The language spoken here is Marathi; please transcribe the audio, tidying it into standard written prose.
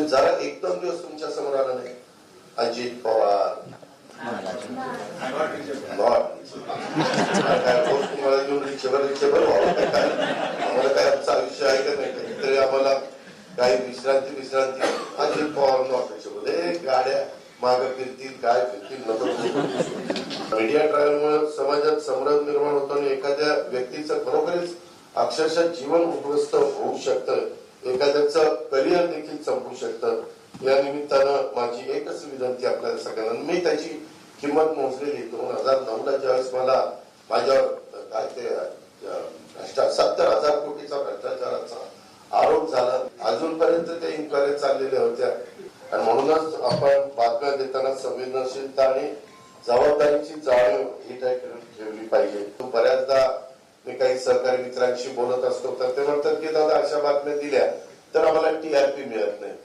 जरा एक दोन दिवस तुमच्या समोर आला नाही. अजित पवार काय रोज तुम्हाला घेऊन रिक्षेवर व्हावं काय आम्हाला काय आमचं आयुष्य आहे का नाही कधीतरी आम्हाला काही विश्रांती अजित पवार नॉट रिक्षेबल गाड्या माग फिरतील काय फिरतील नको. मीडिया ट्रायलमुळे समाजात संभ्रम निर्माण होतो आणि एखाद्या व्यक्तीचं खरोखरच अक्षरशः जीवन उद्ध्वस्त होऊ शकतं, एखाद्याचं करिअर देखील संपू शकतं. या निमित्तानं माझी एकच विनंती आपल्याला सगळ्यांना, मी त्याची किंमत मोजलेली 2009ला ज्यावेळेस मला माझ्यावर काय ते 70,000 कोटीचा भ्रष्टाचाराचा आरोप झाला, अजूनपर्यंत त्या इन्क्वायरी चाललेल्या होत्या. आणि म्हणूनच आपण बातम्या देताना संवेदनशीलता आणि जबाबदारीची जाणीव ही ठेवली पाहिजे. बऱ्याचदा मी काही सहकारी मित्रांशी बोलत असतो तर ते म्हणतात की दादा अशा बातम्या दिल्या तर आम्हाला TRP मिळत नाही.